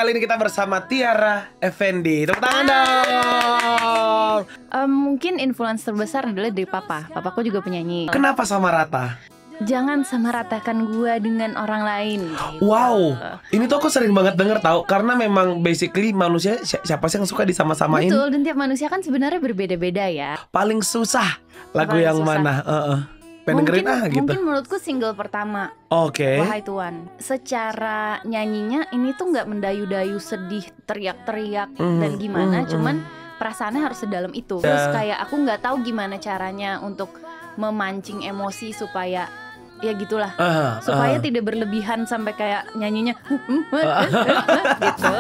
kali ini kita bersama Tiara Effendi. Tepuk tangan dong. Mungkin influencer terbesar adalah dari papa. Papaku juga penyanyi. Kenapa sama rata? Jangan samaratakan gua dengan orang lain gitu. Wow, ini tuh aku sering banget denger tau. Karena memang basically manusia siapa sih yang suka disama-samain? Betul, dan tiap manusia kan sebenarnya berbeda-beda ya. Paling susah lagu Paling yang susah. mana? Pengen dengerin gitu. Mungkin menurutku single pertama, Oke. Wahai Tuhan. Secara nyanyinya ini tuh nggak mendayu-dayu, sedih, teriak-teriak dan gimana, cuman perasaannya harus sedalam itu. Terus kayak aku nggak tahu gimana caranya untuk memancing emosi supaya ya gitulah, supaya tidak berlebihan sampai kayak nyanyinya gitu.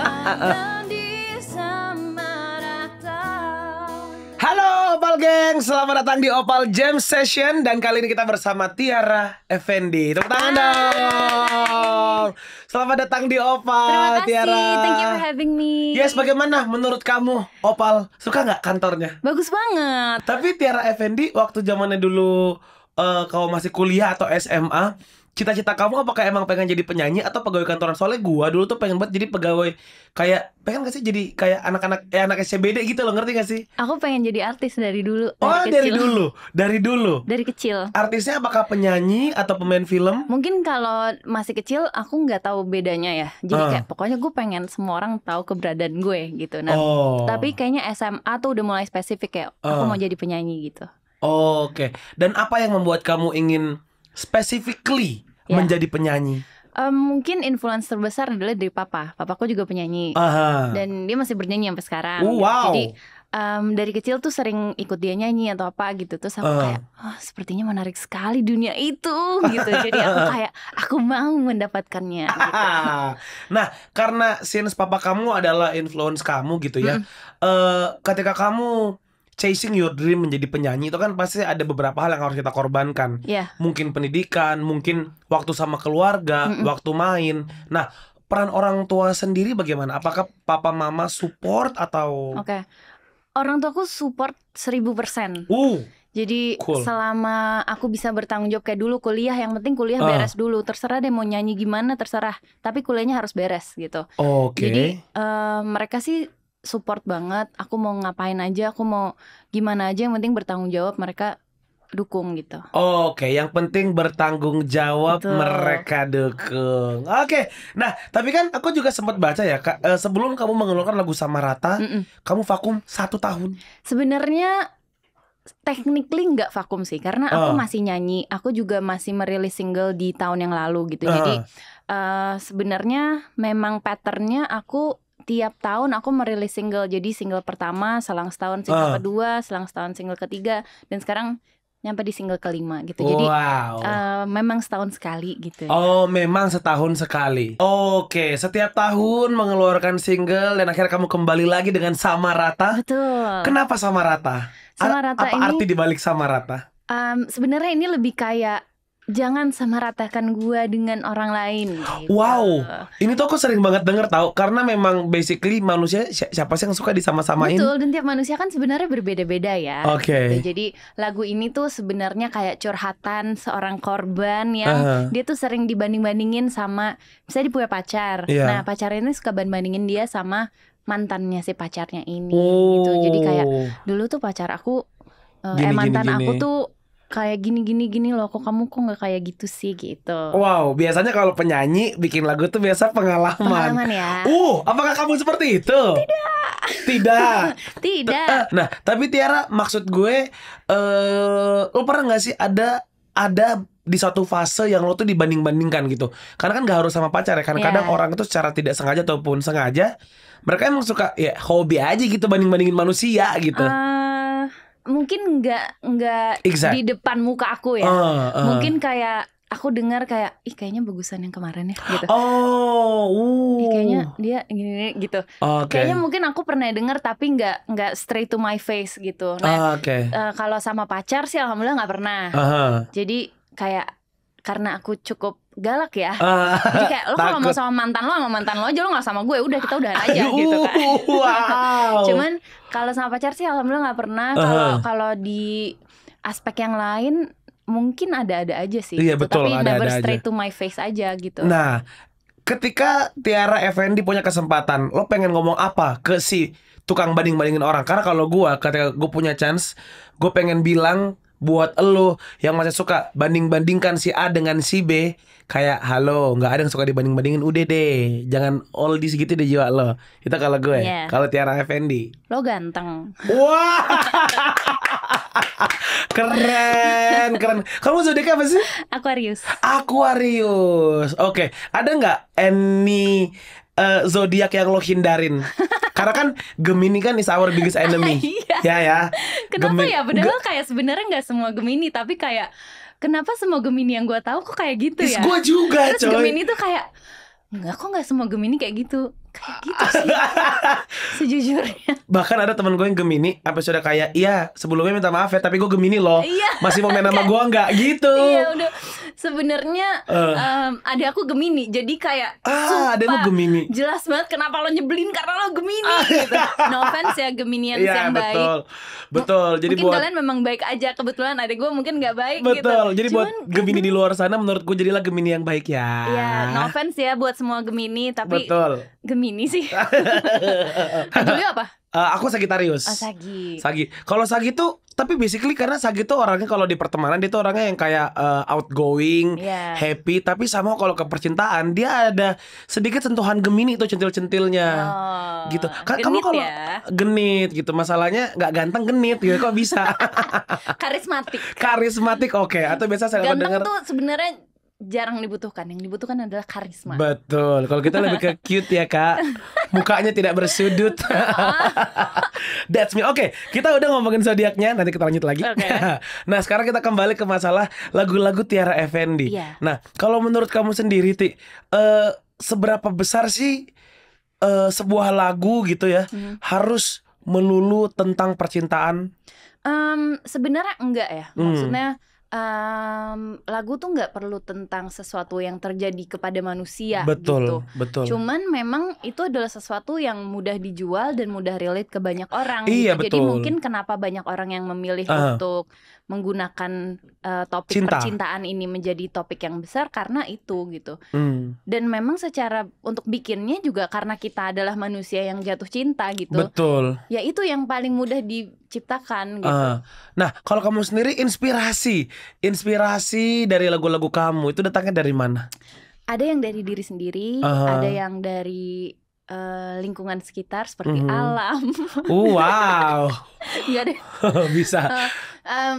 Halo Opal Geng, selamat datang di Opal Jam Session. Dan kali ini kita bersama Tiara Effendi. Tepuk tangan dong. Selamat datang di Opal. Terima kasih, Tiara. thank you for having me. Yes, bagaimana menurut kamu Opal? Suka nggak kantornya? Bagus banget. Tapi Tiara Effendi waktu zamannya dulu kau masih kuliah atau SMA, cita-cita kamu apakah emang pengen jadi penyanyi atau pegawai kantoran? Soalnya gua dulu tuh pengen banget jadi pegawai, kayak pengen gak sih jadi kayak anak SCBD gitu loh, ngerti gak sih? Aku pengen jadi artis dari dulu. Dari dulu. Dari kecil. Artisnya apakah penyanyi atau pemain film? Mungkin kalau masih kecil aku nggak tahu bedanya ya. Jadi kayak pokoknya gue pengen semua orang tahu keberadaan gue gitu. Nah, tapi kayaknya SMA tuh udah mulai spesifik kayak aku mau jadi penyanyi gitu. Oke. Dan apa yang membuat kamu ingin specifically menjadi penyanyi? Mungkin influencer terbesar adalah dari papa. Papaku juga penyanyi. Dan dia masih bernyanyi sampai sekarang. Wow. Jadi dari kecil tuh sering ikut dia nyanyi atau apa gitu. Terus aku kayak sepertinya menarik sekali dunia itu gitu. Jadi aku mau mendapatkannya gitu. Nah, karena since papa kamu adalah influence kamu gitu ya, ketika kamu chasing your dream menjadi penyanyi, itu kan pasti ada beberapa hal yang harus kita korbankan. Mungkin pendidikan, mungkin waktu sama keluarga, waktu main. Nah, peran orang tua sendiri bagaimana? Apakah papa mama support atau? Oke. Orang tuaku support 1000%. Jadi selama aku bisa bertanggung jawab kayak dulu kuliah, yang penting kuliah beres dulu. Terserah deh mau nyanyi gimana, terserah. Tapi kuliahnya harus beres gitu. Jadi mereka sih support banget. Aku mau ngapain aja, aku mau gimana aja, yang penting bertanggung jawab, mereka dukung gitu. Yang penting bertanggung jawab. Betul. Mereka dukung. Nah tapi kan aku juga sempat baca ya Kak, sebelum kamu mengeluarkan lagu Sama Rata, kamu vakum 1 tahun. Sebenarnya technically nggak vakum sih, karena aku masih nyanyi. Aku juga masih merilis single di tahun yang lalu gitu. Jadi sebenarnya memang patternnya aku tiap tahun aku merilis single. Jadi single pertama, selang setahun single kedua, selang setahun single ketiga, dan sekarang nyampe di single kelima gitu. Jadi memang setahun sekali gitu. Memang setahun sekali. Setiap tahun mengeluarkan single dan akhirnya kamu kembali lagi dengan Sama Rata. Betul. Kenapa Sama Rata? Sama Rata apa ini, arti dibalik Sama Rata? Sebenarnya ini lebih kayak jangan samaratakan gua dengan orang lain gitu. Wow, ini tuh aku sering banget denger tau. Karena memang basically manusia siapa sih yang suka disama-samain? Betul, dan tiap manusia kan sebenarnya berbeda-beda ya. Gitu. Jadi lagu ini tuh sebenarnya kayak curhatan seorang korban yang dia tuh sering dibanding-bandingin sama, misalnya dia punya pacar. Nah pacarnya ini suka bandingin dia sama mantannya si pacarnya ini gitu. Jadi kayak dulu tuh pacar aku mantan aku tuh kayak gini loh, kok kamu nggak kayak gitu sih gitu. Wow, biasanya kalau penyanyi bikin lagu tuh biasa pengalaman ya. Apakah kamu seperti itu? Tidak. Nah, tapi Tiara, maksud gue, lo pernah nggak sih ada di suatu fase yang lo tuh dibanding-bandingkan gitu? Karena kan gak harus sama pacar ya. Kadang orang itu secara tidak sengaja ataupun sengaja, mereka emang suka ya hobi aja gitu, banding-bandingin manusia gitu. Mungkin nggak di depan muka aku ya. Mungkin kayak aku dengar kayak kayaknya bagusan yang kemarin ya gitu. Kayaknya dia gini gitu. Kayaknya mungkin aku pernah dengar tapi nggak straight to my face gitu. Nah, kalau sama pacar sih alhamdulillah nggak pernah. Jadi kayak karena aku cukup galak ya. Jadi kayak lo kalau mau sama mantan lo aja, lo gak sama gue, udah kita udahan aja gitu kan. Cuman kalau sama pacar sih alhamdulillah gak pernah. Kalau di aspek yang lain mungkin ada aja sih gitu. Betul, tapi ada never aja. straight to my face aja gitu. Nah, ketika Tiara Effendi punya kesempatan, lo pengen ngomong apa ke si tukang banding-bandingin orang? Karena kalau ketika gue punya chance, gue pengen bilang buat lo yang masih suka banding-bandingkan si A dengan si B, kayak halo, nggak ada yang suka dibanding-bandingin, udah deh, jangan oldies gitu deh jiwa lo. Itu kalau gue, kalau Tiara Effendi. Lo ganteng. Wah. Keren. Kamu zodiak apa sih? Aquarius. Oke. Ada nggak any zodiak yang lo hindarin? Karena kan Gemini kan is our biggest enemy. Ya. Kenapa ya? Padahal kayak sebenarnya nggak semua Gemini, tapi kayak kenapa semua Gemini yang gue tahu kok kayak gitu ya? Gue juga. Terus Gemini tuh kayak nggak semua Gemini kayak gitu. Kayak gitu sih sejujurnya. Bahkan ada teman gue yang Gemini sampai sudah kayak, iya sebelumnya minta maaf ya, tapi gue Gemini loh. Masih mau main sama gue nggak gitu. Iya udah. Sebenarnya ada aku Gemini, jadi kayak ada lo Gemini. Jelas banget kenapa lo nyebelin karena lo Gemini gitu. No offense ya Geminians yang baik. Betul. Jadi mungkin kalian memang baik aja, kebetulan adik gue mungkin nggak baik gitu. Betul. Jadi buat Gemini di luar sana, menurut gue jadilah Gemini yang baik ya. Iya, no offense ya buat semua Gemini, tapi betul. Gemini sih. Julio apa? Aku Sagittarius. Sagi. Kalau Sagi tuh, tapi basically karena Sagi tuh orangnya kalau di pertemanan dia tuh orangnya yang kayak outgoing, happy. Tapi sama kalau ke percintaan dia ada sedikit sentuhan Gemini tuh, centil-centilnya, gitu. Kamu kalau genit gitu, masalahnya nggak ganteng genit gitu, kok bisa? Karismatik, oke. Atau biasa saya dengar ganteng tuh sebenarnya jarang dibutuhkan. Yang dibutuhkan adalah karisma. Betul. Kalau kita lebih ke cute ya kak. Mukanya tidak bersudut. That's me. Oke, kita udah ngomongin zodiaknya. Nanti kita lanjut lagi. Nah sekarang kita kembali ke masalah lagu-lagu Tiara Effendi. Nah kalau menurut kamu sendiri Ti, seberapa besar sih sebuah lagu gitu ya harus melulu tentang percintaan? Sebenarnya enggak ya. Maksudnya lagu tuh nggak perlu tentang sesuatu yang terjadi kepada manusia. Betul. Cuman memang itu adalah sesuatu yang mudah dijual dan mudah relate ke banyak orang. Iya, gitu. Jadi mungkin kenapa banyak orang yang memilih untuk menggunakan topik percintaan ini menjadi topik yang besar karena itu gitu. Dan memang secara untuk bikinnya juga karena kita adalah manusia yang jatuh cinta gitu. Betul. Ya itu yang paling mudah diciptakan gitu. Nah kalau kamu sendiri inspirasi dari lagu-lagu kamu itu datangnya dari mana? Ada yang dari diri sendiri, ada yang dari lingkungan sekitar seperti alam. Wow. Iya deh. Bisa.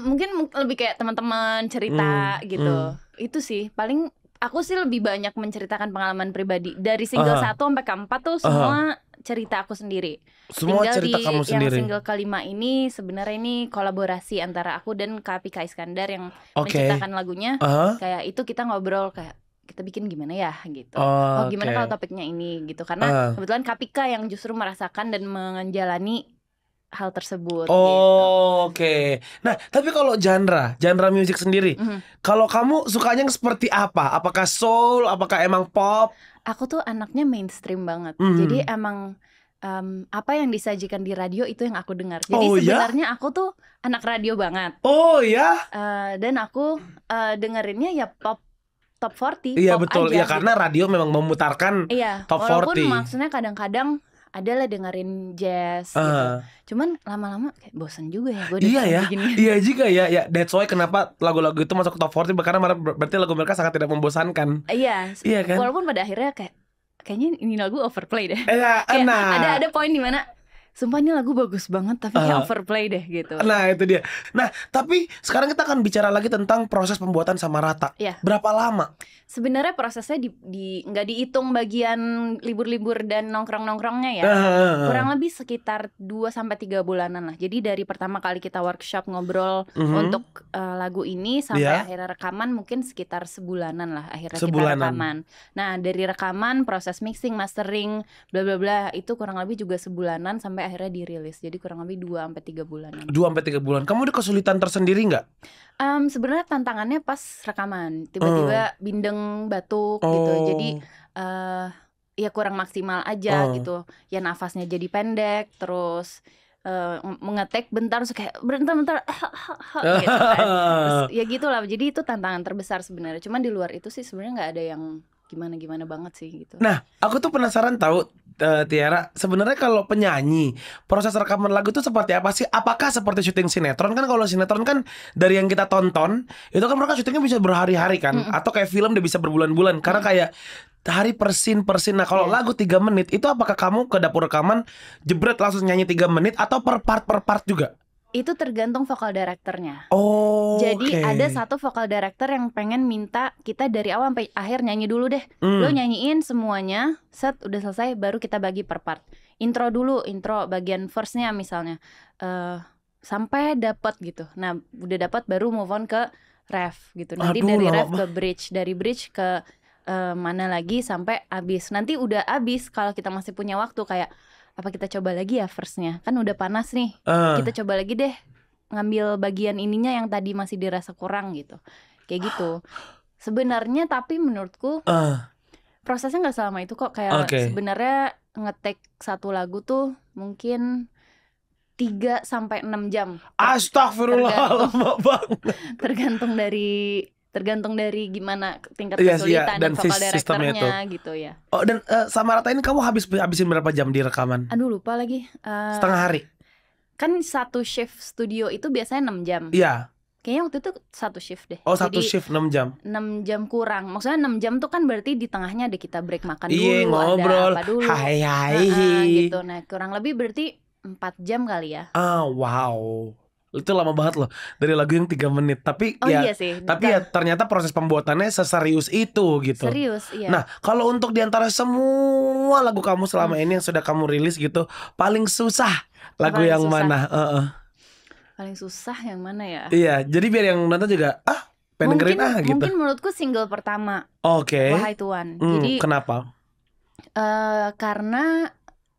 Mungkin lebih kayak teman-teman cerita gitu. Itu sih paling aku sih lebih banyak menceritakan pengalaman pribadi. Dari single 1 sampai ke 4 tuh semua cerita aku sendiri. Semua tinggal cerita kamu sendiri. Yang single kelima ini sebenarnya ini kolaborasi antara aku dan Kak Pika Iskandar yang menciptakan lagunya. Kayak itu kita ngobrol kayak kita bikin gimana ya gitu. Gimana kalau topiknya ini gitu. Karena kebetulan Kak Pika yang justru merasakan dan menjalani hal tersebut. Oke. Nah, tapi kalau genre musik sendiri, kalau kamu sukanya yang seperti apa? Apakah soul? Apakah emang pop? Aku tuh anaknya mainstream banget. Jadi emang apa yang disajikan di radio itu yang aku dengar. Jadi sebenarnya aku tuh anak radio banget. Dan aku dengerinnya ya pop top 40. Iya pop betul. Aja, ya karena radio memang memutarkan top 40. Walaupun maksudnya kadang-kadang adalah dengerin jazz gitu. Cuman lama-lama kayak bosan juga ya. Iya juga ya. That's why kenapa lagu-lagu itu masuk ke top 40, karena berarti lagu mereka sangat tidak membosankan. Iya kan? Walaupun pada akhirnya kayaknya ini lagu overplay deh. Ada poin di mana sumpah ini lagu bagus banget tapi kayak overplay deh gitu. Nah itu dia. Nah tapi sekarang kita akan bicara lagi tentang proses pembuatan Sama Rata. Berapa lama? Sebenarnya prosesnya nggak dihitung bagian libur-libur dan nongkrong-nongkrongnya ya. Kurang lebih sekitar 2-3 bulanan lah. Jadi dari pertama kali kita workshop ngobrol untuk lagu ini sampai akhirnya rekaman mungkin sekitar sebulanan lah akhirnya kita rekaman. Nah dari rekaman, proses mixing, mastering, bla bla bla itu kurang lebih juga sebulanan sampai akhirnya dirilis. Jadi kurang lebih 2-3 bulanan. 2-3 bulan. Kamu ada kesulitan tersendiri nggak? Sebenarnya tantangannya pas rekaman tiba-tiba bindeng batuk gitu. Jadi ya kurang maksimal aja gitu. Ya nafasnya jadi pendek, terus mengetek bentar terus kayak bentar gitu kan. Terus, ya gitulah. Jadi itu tantangan terbesar sebenarnya. Cuman di luar itu sih sebenarnya nggak ada yang gimana banget sih gitu. Nah, aku tuh penasaran tahu Tiara, sebenarnya kalau penyanyi proses rekaman lagu tuh seperti apa sih? Apakah seperti syuting sinetron? Kan kalau sinetron kan dari yang kita tonton itu kan mereka syutingnya bisa berhari-hari kan, atau kayak film udah bisa berbulan-bulan karena kayak hari persin. Nah kalau lagu 3 menit itu apakah kamu ke dapur rekaman jebret langsung nyanyi 3 menit atau per part juga? Itu tergantung vokal directornya. Jadi ada satu vokal director yang pengen minta kita dari awal sampai akhir nyanyi dulu deh. Lo nyanyiin semuanya, set udah selesai baru kita bagi per part. Intro bagian verse-nya misalnya sampai dapat gitu. Nah udah dapat baru move on ke ref gitu. Nanti dari ref ke bridge, dari bridge ke mana lagi sampai abis. Nanti udah abis kalau kita masih punya waktu kayak apa kita coba lagi ya verse-nya, kan udah panas nih, kita coba lagi deh ngambil bagian ininya yang tadi masih dirasa kurang gitu, kayak gitu sebenarnya. Tapi menurutku prosesnya nggak selama itu kok, kayak sebenarnya nge-take satu lagu tuh mungkin 3-6 jam. Astagfirullah, lama banget. Tergantung dari gimana tingkat kesulitan dan vokal directornya gitu ya. Oh, dan sama Rata ini kamu habisin berapa jam di rekaman? Aduh lupa lagi. Setengah hari? Kan satu shift studio itu biasanya 6 jam. Iya. Kayaknya waktu itu satu shift deh. Oh, satu shift 6 jam. 6 jam kurang. Maksudnya 6 jam tuh kan berarti di tengahnya ada kita break makan dulu, ngobrol, ada apa dulu. Hai. Gitu. Nah, kurang lebih berarti 4 jam kali ya. Wow. Itu lama banget loh, dari lagu yang 3 menit. Tapi iya sih, tapi ya ternyata proses pembuatannya seserius itu gitu. Serius, iya. Nah, kalau untuk diantara semua lagu kamu selama ini yang sudah kamu rilis gitu, paling susah lagu yang mana? Paling susah yang mana ya? Iya, jadi biar yang nonton juga pengen dengerin gitu. Mungkin menurutku single pertama. Wahai Tuhan. Jadi kenapa? Karena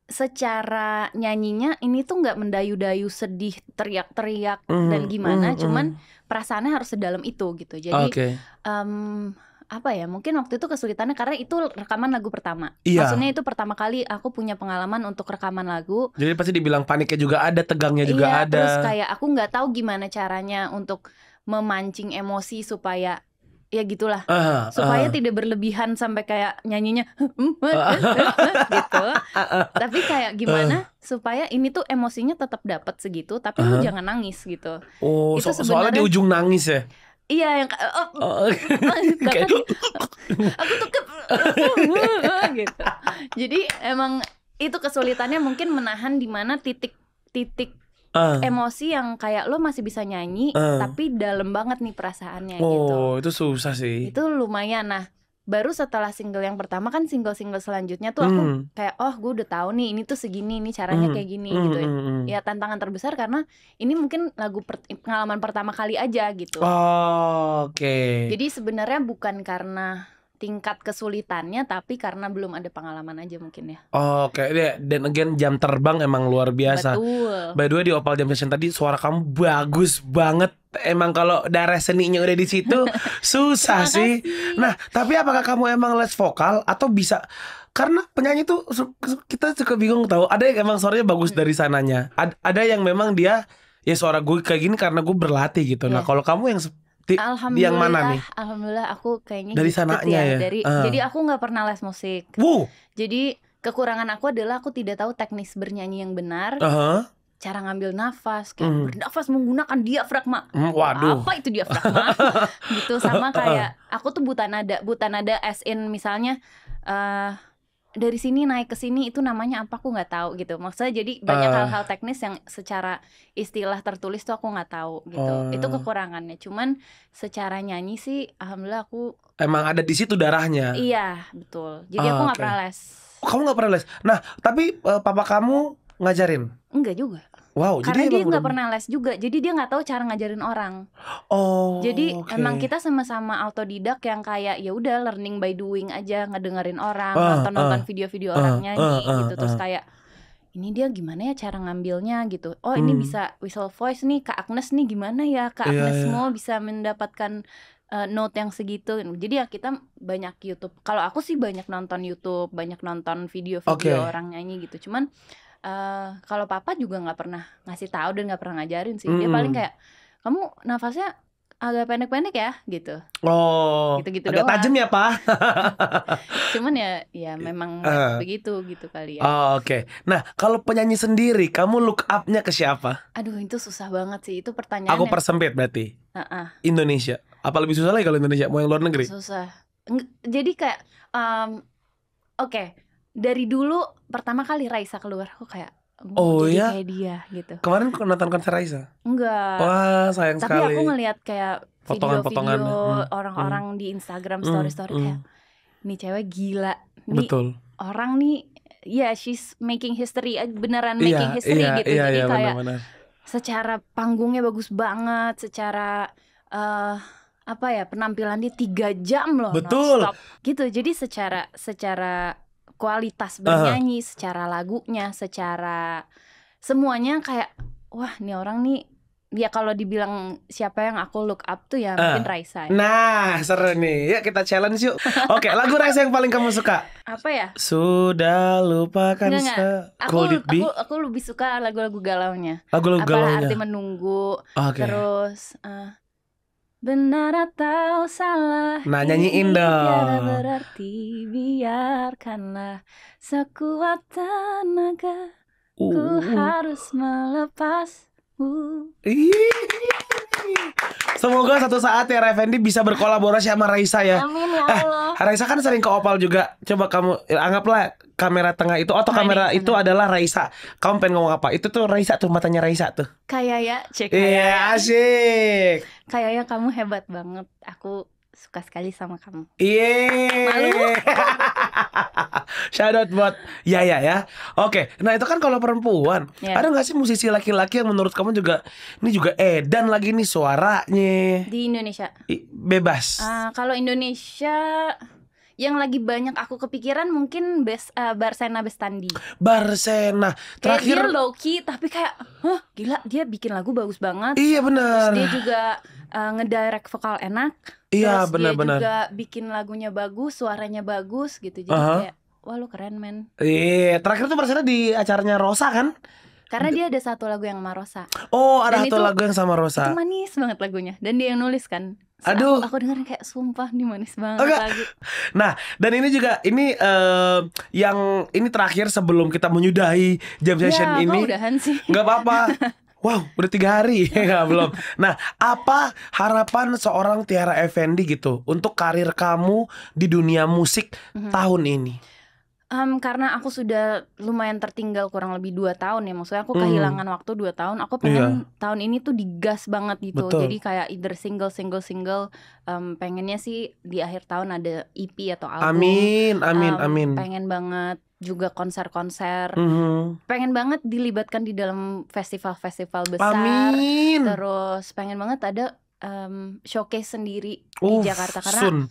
secara nyanyinya ini tuh nggak mendayu-dayu sedih teriak-teriak dan gimana, cuman perasaannya harus sedalam itu gitu. Jadi apa ya, mungkin waktu itu kesulitannya karena itu rekaman lagu pertama. Maksudnya itu pertama kali aku punya pengalaman untuk rekaman lagu. Jadi pasti dibilang paniknya juga ada, tegangnya juga ada. Terus kayak aku nggak tahu gimana caranya untuk memancing emosi supaya ya gitulah, supaya tidak berlebihan sampai kayak nyanyinya gitu. Tapi kayak gimana supaya ini tuh emosinya tetap dapat segitu, tapi lu jangan nangis gitu. Itu soalnya di ujung nangis ya. Iya, yang bahkan aku tuh gitu. Jadi emang itu kesulitannya mungkin menahan di mana titik emosi yang kayak lo masih bisa nyanyi tapi dalam banget nih perasaannya gitu. Itu susah sih. Itu lumayan. Nah, baru setelah single yang pertama kan single-single selanjutnya tuh aku kayak gue udah tahu nih ini tuh segini, ini caranya kayak gini gitu ya. Ya tantangan terbesar karena ini mungkin lagu pengalaman pertama kali aja gitu. Jadi sebenarnya bukan karena tingkat kesulitannya, tapi karena belum ada pengalaman aja mungkin ya. Dan again jam terbang emang luar biasa. Betul. By the way, di Opal Jam Session tadi suara kamu bagus banget. Emang kalau darah seninya udah di situ susah sih. Nah, tapi apakah kamu emang les vokal atau bisa? Karena penyanyi tuh kita suka bingung tahu. Ada yang emang suaranya bagus dari sananya. Ada yang memang dia ya suara gue kayak gini karena gue berlatih gitu. Nah, kalau kamu yang yang mana nih? Alhamdulillah aku kayaknya dari sananya ya. Jadi aku nggak pernah les musik. Jadi kekurangan aku adalah aku tidak tahu teknis bernyanyi yang benar. Cara ngambil nafas, kayak bernafas menggunakan diafragma. Waduh. Apa itu diafragma? Gitu, sama kayak aku tuh buta nada as in misalnya dari sini naik ke sini itu namanya apa aku nggak tahu gitu. Maksudnya jadi banyak hal-hal teknis yang secara istilah tertulis tuh aku nggak tahu gitu. Itu kekurangannya. Cuman secara nyanyi sih alhamdulillah aku emang ada di situ darahnya. Iya, betul. Jadi aku nggak pernah les. Kamu nggak pernah les? Nah, tapi papa kamu ngajarin? Enggak juga. Wow, karena dia nggak pernah les juga, jadi dia nggak tahu cara ngajarin orang. Jadi emang kita sama-sama autodidak yang kayak ya udah learning by doing aja, ngedengerin orang, nonton video-video orang nyanyi gitu, terus kayak ini dia gimana ya cara ngambilnya gitu. Ini bisa whistle voice nih, Kak Agnes nih gimana ya, Kak Agnes mau bisa mendapatkan note yang segitu. Jadi ya kita banyak YouTube. Kalau aku sih banyak nonton YouTube, banyak nonton video-video orang nyanyi gitu. Cuman kalau papa juga nggak pernah ngasih tahu dan nggak pernah ngajarin sih. Dia paling kayak kamu nafasnya agak pendek-pendek ya gitu. Oh, gitu-gitu agak tajam ya Pak. Cuman ya memang begitu gitu kali ya. Oh, oke. Nah, kalau penyanyi sendiri, kamu look up-nya ke siapa? Aduh, itu susah banget sih. Itu pertanyaan. Aku persempit berarti. Indonesia. Apa lebih susah lagi kalau Indonesia? Mau yang luar negeri? Susah. Jadi kayak oke. Dari dulu pertama kali Raisa keluar, aku kayak jadi kayak dia gitu. Kemarin nonton konser Raisa? Enggak. Wah, sayang sekali. Tapi aku ngelihat kayak video-video orang-orang di Instagram story-story kayak nih cewek gila. Nih betul. Orang nih she's making history, beneran making history gitu. Jadi kayak bener-bener. Secara panggungnya bagus banget, secara penampilan dia 3 jam loh. Betul. Non-stop gitu. Jadi secara kualitas bernyanyi, secara lagunya, secara semuanya kayak wah nih orang nih ya kalau dibilang siapa yang aku look up tuh ya mungkin Raisa. Nah seru nih, yuk kita challenge yuk. Oke, lagu Raisa yang paling kamu suka? Apa ya? Sudah lupakan. Aku lebih suka lagu-lagu galaunya. Lagu-lagu galaunya. Arti menunggu. Terus benar atau salah, nah nyanyiin dong. Tiada berarti, biarkanlah sekuat tenaga ku harus melepasmu. Semoga satu saat ya Effendi bisa berkolaborasi sama Raisa ya. Amin ya Allah. Raisa kan sering ke Opal juga. Coba kamu anggaplah kamera tengah itu atau kamera itu adalah Raisa. Kamu pengen ngomong apa? Itu tuh Raisa tuh, matanya Raisa tuh. Kayak ya, cek. Iya, asik. Kayaknya kamu hebat banget. Aku suka sekali sama kamu. Malu. Shout out buat Yaya ya. Oke, nah itu kan kalau perempuan. Ada gak sih musisi laki-laki yang menurut kamu juga ini juga edan lagi nih suaranya? Di Indonesia? Bebas. Kalau Indonesia yang lagi banyak aku kepikiran mungkin Barsena Bestandi. Barsena. Terakhir dia low key tapi kayak gila, dia bikin lagu bagus banget. Iya benar. Dia juga ngedirect vokal enak. Iya Dia benar-benar. juga bikin lagunya bagus, suaranya bagus gitu. Jadi kayak wah lu keren men. Iya, terakhir tuh Barsena di acaranya Rosa kan? Karena dia ada satu lagu yang sama Rosa. Oh, ada satu lagu yang sama Rosa. Itu manis banget lagunya. Dan dia yang nulis kan. Aduh, aku dengerin kayak sumpah nih manis banget lagu. Nah, dan ini juga yang ini terakhir sebelum kita menyudahi jam session ini. Ya, udahan sih. Nggak apa-apa. Wow, udah 3 hari ya belum. Nah, apa harapan seorang Tiara Effendi gitu untuk karir kamu di dunia musik tahun ini? Karena aku sudah lumayan tertinggal kurang lebih 2 tahun ya. Maksudnya aku kehilangan waktu 2 tahun. Aku pengen tahun ini tuh digas banget gitu. Betul. Jadi kayak either single. Pengennya sih di akhir tahun ada EP atau album. Amin. Pengen banget juga konser-konser. Pengen banget dilibatkan di dalam festival-festival besar. Amin. Terus pengen banget ada showcase sendiri di Jakarta. Karena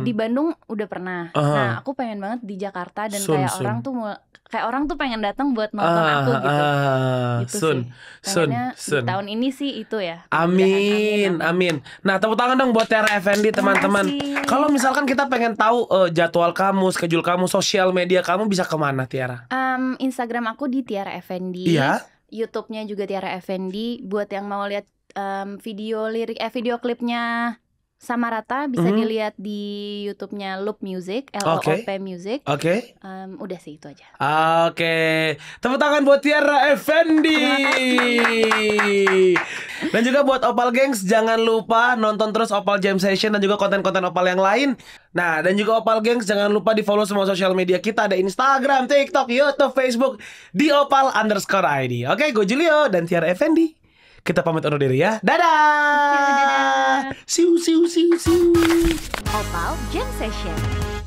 di Bandung udah pernah. Nah aku pengen banget di Jakarta. Dan orang tuh pengen datang buat nonton aku gitu. Gitu pengennya di tahun ini sih itu ya. Amin. Nah tepuk tangan dong buat Tiara Effendi teman-teman. Kalau misalkan kita pengen tahu jadwal kamu, schedule kamu, sosial media kamu bisa kemana Tiara? Instagram aku di Tiara Effendi. Iya. YouTube-nya juga Tiara Effendi. Buat yang mau lihat video klipnya Samarata bisa dilihat di YouTube-nya Loop Music, LOOP Music. Oke. Udah sih itu aja. Oke. Tepuk tangan buat Tiara Effendi. Dan juga buat Opal Gengs, jangan lupa nonton terus Opal Jam Session dan juga konten-konten Opal yang lain. Nah, dan juga Opal Gengs jangan lupa di follow semua sosial media kita. Ada Instagram, TikTok, YouTube, Facebook di Opal_ID. Oke, gue Julio dan Tiara Effendi. Kita pamit undur diri ya. Dadah. Dadah. Siu. Opal Jam Session.